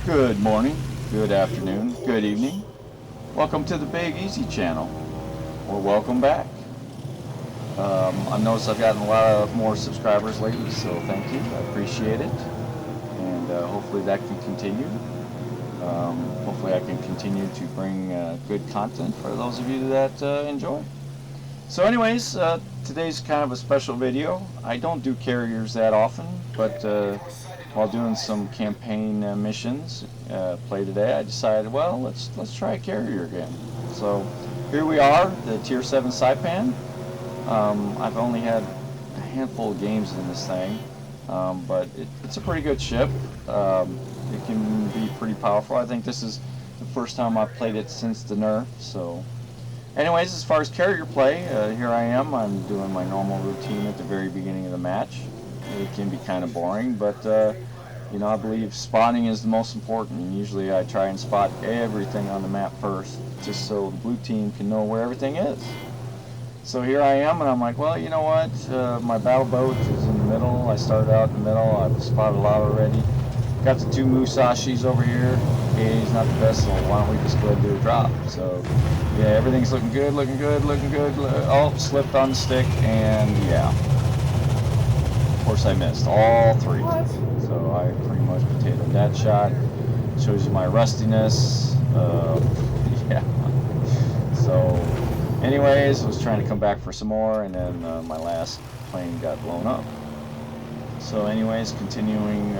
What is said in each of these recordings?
Good morning, good afternoon, good evening. Welcome to the Big Easy channel, or welcome back. I've noticed I've gotten a lot of more subscribers lately, so thank you. I appreciate it, and hopefully that can continue. Hopefully I can continue to bring good content for those of you that enjoy. So anyways, today's kind of a special video. I don't do carriers that often, but while doing some campaign missions play today, I decided, well, let's try a carrier again. So here we are, the Tier 7 Saipan. I've only had a handful of games in this thing, but it's a pretty good ship. It can be pretty powerful. I think this is the first time I've played it since the nerf, so anyways, as far as carrier play, here I am. I'm doing my normal routine at the very beginning of the match. It can be kind of boring, but you know, I believe spotting is the most important. And usually I try and spot everything on the map first, just so the blue team can know where everything is. So here I am, and I'm like, well, you know what? My battle boat is in the middle. I started out in the middle. I've spotted a lot already. Got the two Musashis over here. He's not the best, so why don't we just go ahead and do a drop? So yeah, everything's looking good, looking good, looking good. Oh, slipped on the stick, and yeah. Of course I missed all three. What? So I pretty much potatoed that shot. Shows you my rustiness. Yeah. So anyways, I was trying to come back for some more, and then my last plane got blown up. So anyways, continuing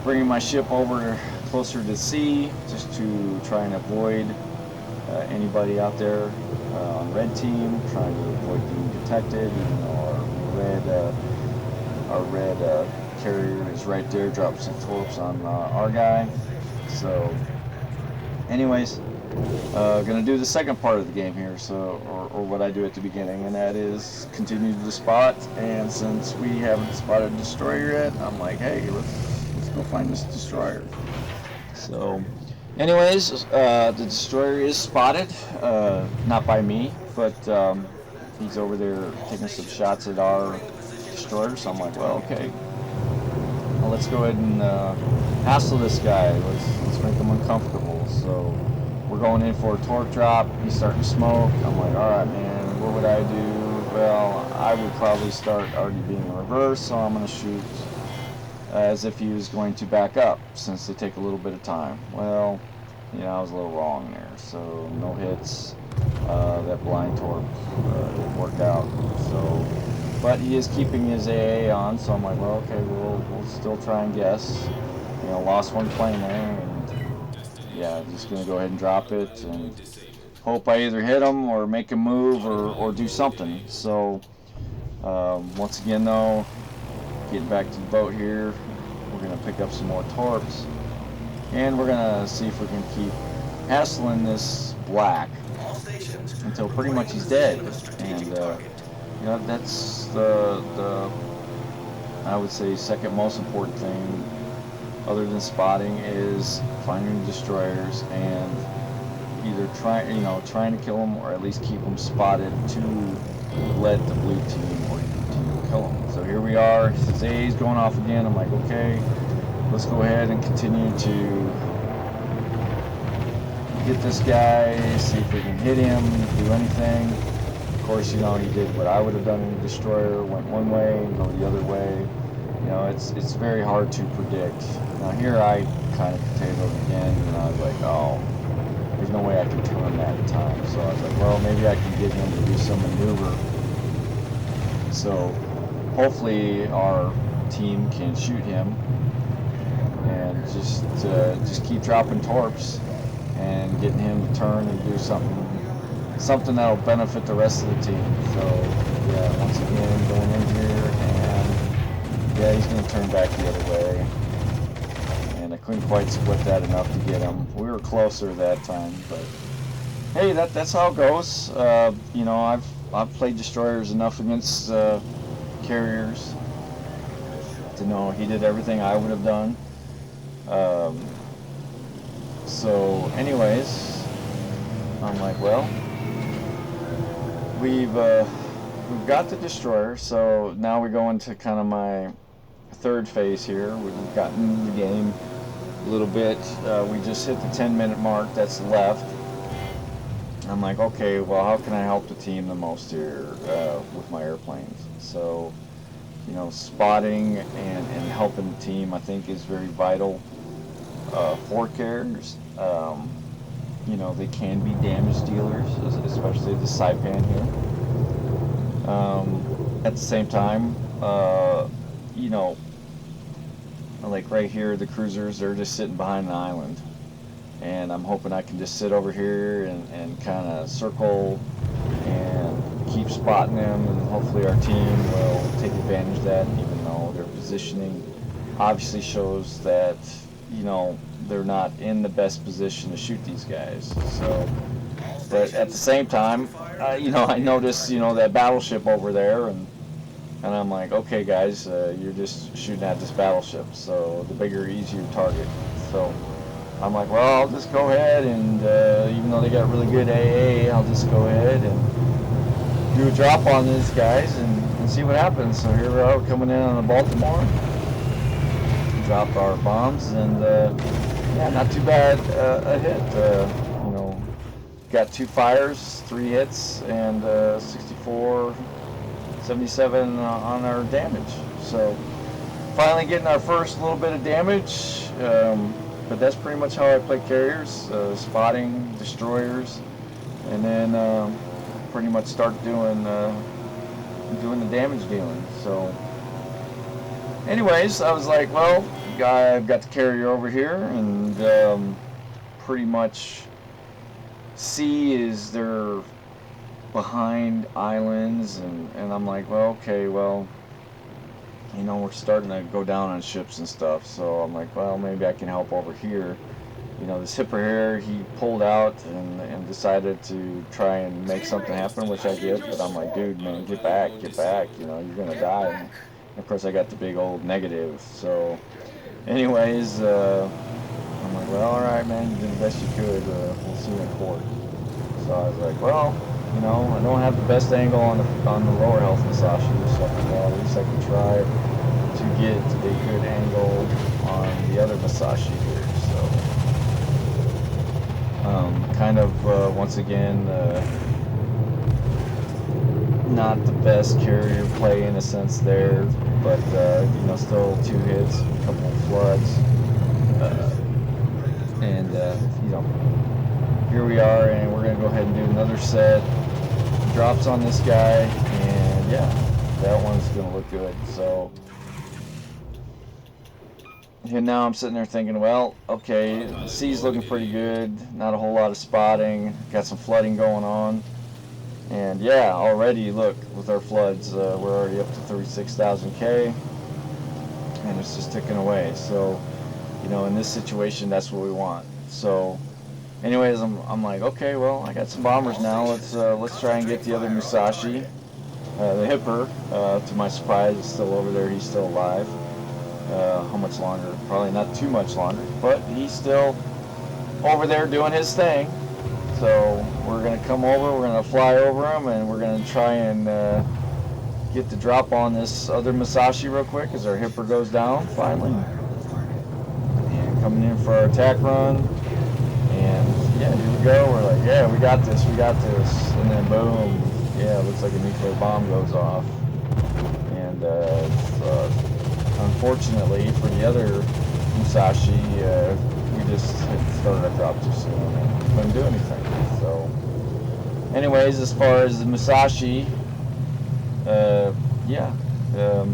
bringing my ship over closer to sea, just to try and avoid anybody out there on red team, trying to avoid being detected. Even though our red carrier is right there, dropping some torps on our guy. So anyways, gonna do the second part of the game here, so or what I do at the beginning, and that is continue to spot. And since we haven't spotted a destroyer yet, I'm like, hey, let's go find this destroyer. So anyways, the destroyer is spotted, not by me, but he's over there taking some shots at our destroyer. So I'm like, well, okay, well, let's go ahead and hassle this guy. Let's make him uncomfortable. So we're going in for a torque drop. He's starting to smoke. I'm like, all right, man, what would I do? Well, I would probably start already being in reverse, so I'm going to shoot as if he was going to back up, since they take a little bit of time. Well, you know, I was a little wrong there, so no hits. That blind torp didn't work out. So, but he is keeping his AA on, so I'm like, well, okay, we'll still try and guess. You know, lost one plane there, and yeah, just gonna go ahead and drop it and hope I either hit him or make him move or do something. So once again, though, getting back to the boat here, we're going to pick up some more torps, and we're going to see if we can keep hassling this black until pretty much he's dead. And you know, that's the I would say second most important thing, other than spotting, is finding destroyers and either trying to kill them, or at least keep them spotted to let the blue team or your team kill them. So here we are. His A's going off again. I'm like, okay, let's go ahead and continue to get this guy, see if we can hit him, do anything. Of course, you know, he did what I would have done in the destroyer, went one way and go the other way. You know, it's very hard to predict. Now here I kind of potatoed again, and I was like, oh, there's no way I can turn that in time. So I was like, well, maybe I can get him to do some maneuver. So hopefully our team can shoot him, and just keep dropping torps and getting him to turn and do something that'll benefit the rest of the team. So yeah, once again going in here, and yeah, he's going to turn back the other way, and I couldn't quite split that enough to get him. We were closer that time, but hey, that's how it goes. You know, I've played destroyers enough against carriers to know he did everything I would have done. So anyways, I'm like, well, we've got the destroyer, so now we go into kind of my third phase here. We've gotten the game a little bit. We just hit the 10-minute mark that's left. I'm like, okay, well, how can I help the team the most here with my airplanes? So, you know, spotting and helping the team, I think, is very vital for carriers. You know, they can be damage dealers, especially the Saipan here. At the same time, you know, like right here, the cruisers, they're just sitting behind the island. And I'm hoping I can just sit over here and kind of circle and keep spotting them, and hopefully our team will take advantage of that, even though their positioning obviously shows that, you know, they're not in the best position to shoot these guys. So, but at the same time, you know, I noticed, you know, that battleship over there, and I'm like, okay guys, you're just shooting at this battleship, so the bigger, easier target. So I'm like, well, I'll just go ahead and, even though they got really good AA, I'll just go ahead and do a drop on these guys and see what happens. So here we are coming in on the Baltimore. Dropped our bombs, and yeah, not too bad a hit. You know, got 2 fires, 3 hits, and 64, 77 on our damage. So finally getting our first little bit of damage. But that's pretty much how I play carriers, spotting destroyers, and then pretty much start doing the damage dealing. So anyways, I was like, well, I've got the carrier over here, and pretty much C is they're behind islands, and I'm like, well, okay, well, you know, we're starting to go down on ships and stuff, so I'm like, well, maybe I can help over here. You know, this hipper here, he pulled out and decided to try and make something happen, which I did, but I'm like, dude, man, get back, you know, you're gonna die. And of course, I got the big old negative. So anyways, I'm like, well, alright, man, you did the best you could, we'll see you in court. So I was like, well, you know, I don't have the best angle on the lower health Musashi, so well, at least I can try to get a good angle on the other Musashi here. So, kind of once again, not the best carrier play in a sense there, but you know, still 2 hits, a couple of floods, and you know, here we are, and we're gonna go ahead and do another set. Drops on this guy, and yeah, that one's gonna look good. So, and now I'm sitting there thinking, well, okay, the C's looking pretty good, not a whole lot of spotting, got some flooding going on, and yeah, already look, with our floods, we're already up to 36,000 K, and it's just ticking away. So, you know, in this situation, that's what we want. So anyways, I'm like, okay, well, I got some bombers now. Let's try and get the other Musashi. The hipper, to my surprise, is still over there. He's still alive. How much longer? Probably not too much longer, but he's still over there doing his thing. So we're gonna come over. We're gonna fly over him, and we're gonna try and get the drop on this other Musashi real quick as our hipper goes down finally. And coming in for our attack run. And yeah, here we go. We're like, yeah, we got this. And then boom, yeah, it looks like a nuclear bomb goes off. And unfortunately for the other Musashi, we just started our drop too soon and couldn't do anything. So anyways, as far as the Musashi, yeah, the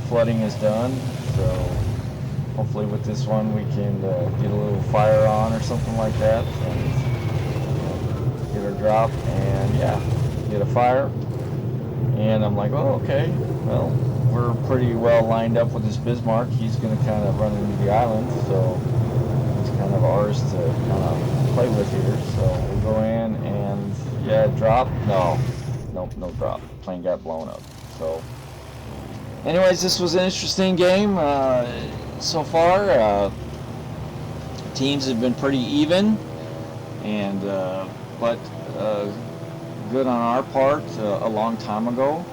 flooding is done. So hopefully with this one we can get a little fire on or something like that, and get our drop, and yeah, get a fire. And I'm like, oh, okay, well, we're pretty well lined up with this Bismarck. He's going to kind of run into the island, so it's kind of ours to kind of play with here. So we'll go in and yeah, drop. No drop. Plane got blown up. So anyways, this was an interesting game so far. Teams have been pretty even, and but good on our part. A long time ago,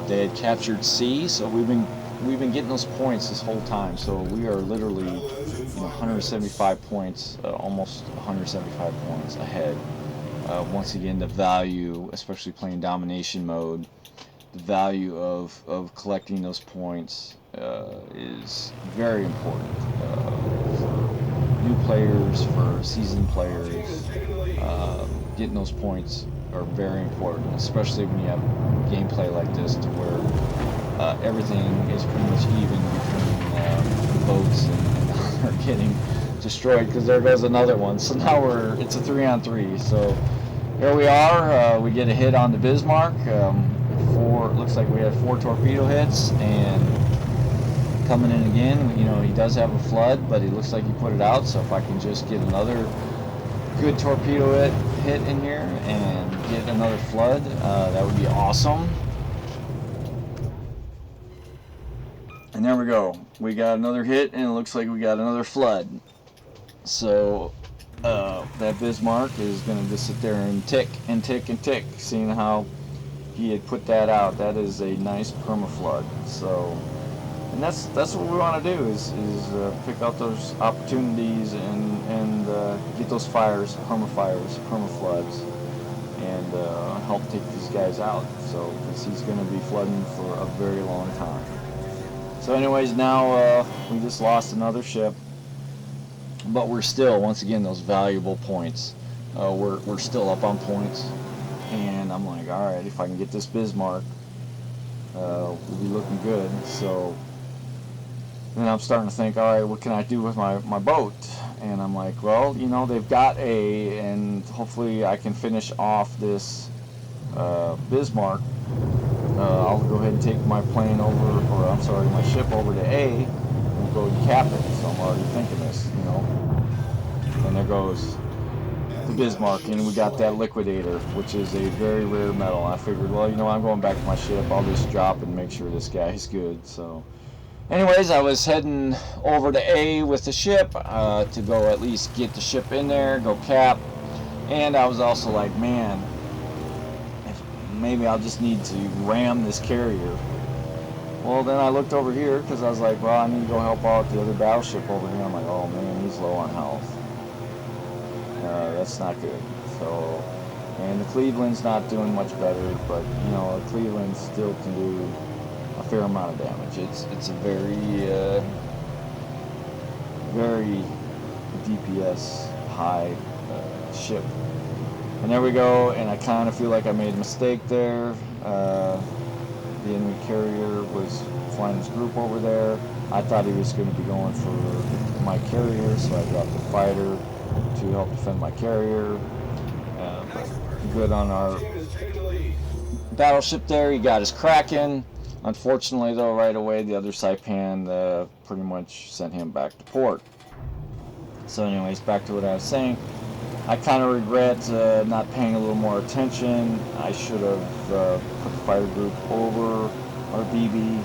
they had captured C, so we've been we've been getting those points this whole time, so we are literally 175 points, almost 175 points ahead. Once again, the value, especially playing domination mode, the value of collecting those points is very important for new players, for seasoned players. Getting those points are very important, especially when you have gameplay like this, to where everything is pretty much even between the boats, and are getting destroyed, because there goes another one. So now it's a 3-on-3. So here we are. We get a hit on the Bismarck. Looks like we had 4 torpedo hits, and coming in again. He does have a flood, but it looks like he put it out. So if I can just get another good torpedo hit in here and get another flood, that would be awesome. And there we go. We got another hit, and it looks like we got another flood. So that Bismarck is going to just sit there and tick and tick and tick, seeing how he had put that out. That is a nice permaflood. So, and that's what we want to do is pick out those opportunities and get those fires, permafloods, and help take these guys out. So, because he's going to be flooding for a very long time. So, anyways, now we just lost another ship, but we're still, once again, those valuable points. We're still up on points, and I'm like, all right, if I can get this Bismarck, we'll be looking good. So then I'm starting to think, all right, what can I do with my boat? And I'm like, well, they've got and hopefully I can finish off this Bismarck. I'll go ahead and take my plane over, or I'm sorry, my ship over to A, and we'll go and cap it. So I'm already thinking this, And there goes the Bismarck, and we got that liquidator, which is a very rare metal. I figured, well, I'm going back to my ship. I'll just drop and make sure this guy's good. So anyways, I was heading over to A with the ship to go at least get the ship in there, go cap. And I was also like, man, maybe I'll just need to ram this carrier. Well, then I looked over here, because I was like, well, I need to go help out the other battleship over here. I'm like, oh man, he's low on health. That's not good. So, and the Cleveland's not doing much better, but Cleveland still can do a fair amount of damage. It's a very very DPS high ship. And there we go. And I kind of feel like I made a mistake there. The enemy carrier was flying his group over there. I thought he was going to be going for my carrier, so I dropped the fighter to help defend my carrier. Good on our battleship there. He got his Kraken. Unfortunately, though, right away the other Saipan pretty much sent him back to port. So anyways, back to what I was saying. I kind of regret not paying a little more attention. I should have put the fighter group over our BB,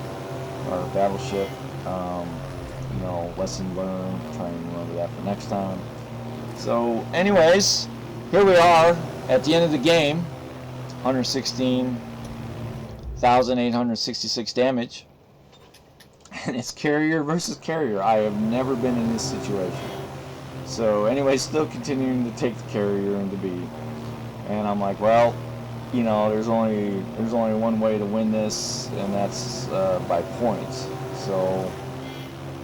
our battleship. Lesson learned. Try and remember that for next time. So anyways, here we are at the end of the game. 116,866 damage. And it's carrier versus carrier. I have never been in this situation. So anyways, still continuing to take the carrier into B. And I'm like, well, there's only one way to win this, and that's by points. So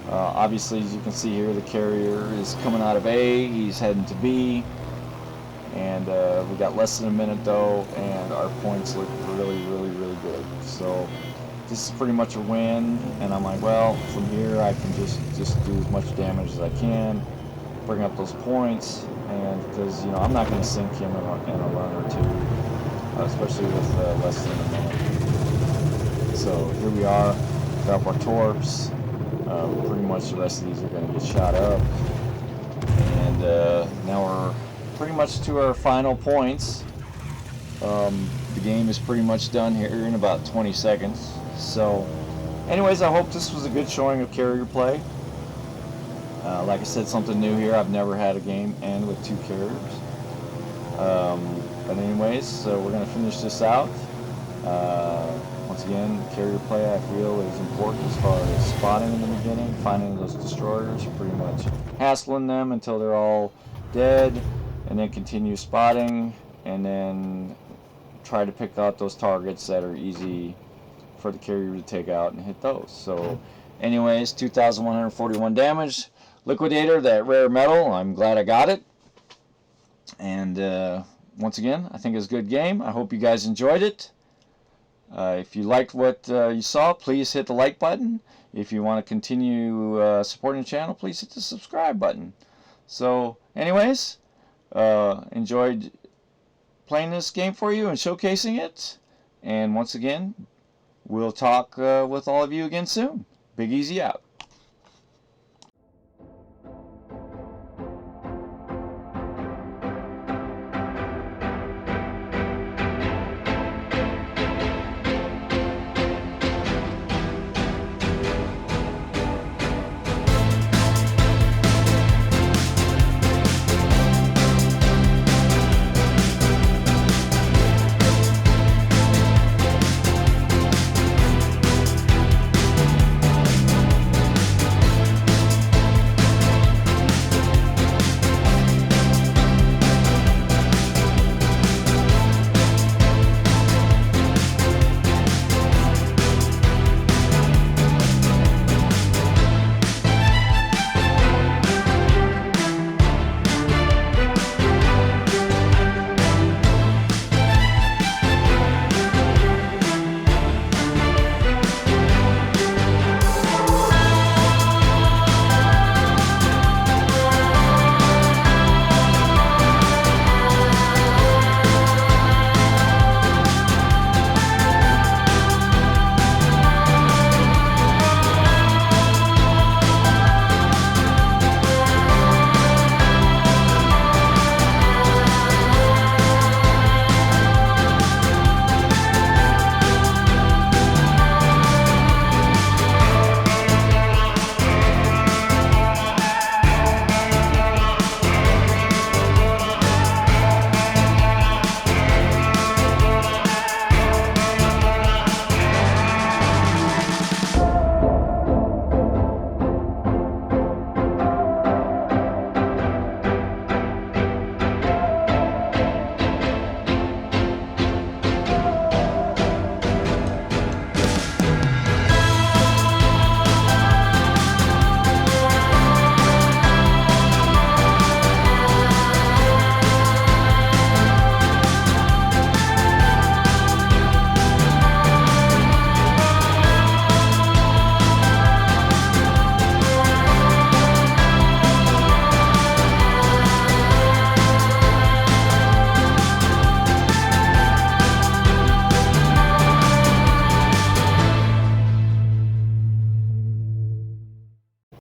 obviously, as you can see here, the carrier is coming out of A. He's heading to B. And we got less than a minute though, and our points look really, really, really good. So this is pretty much a win. And I'm like, well, from here I can just do as much damage as I can, bring up those points, and because I'm not going to sink him in a run or two, especially with less than a minute. So here we are, drop our torps. Pretty much the rest of these are going to get shot up, and now we're pretty much to our final points. The game is pretty much done here in about 20 seconds. So anyways, I hope this was a good showing of carrier play. Like I said, something new here. I've never had a game end with 2 carriers. But anyways, so we're going to finish this out. Once again, carrier play I feel is important as far as spotting in the beginning, finding those destroyers, pretty much hassling them until they're all dead, and then continue spotting, and then try to pick out those targets that are easy for the carrier to take out and hit those. So anyways, 2,141 damage. Liquidator, that rare metal, I'm glad I got it. And once again, I think it's a good game. I hope you guys enjoyed it. If you liked what you saw, please hit the like button. If you want to continue supporting the channel, please hit the subscribe button. So anyways, enjoyed playing this game for you and showcasing it. And once again, we'll talk with all of you again soon. Big Easy out.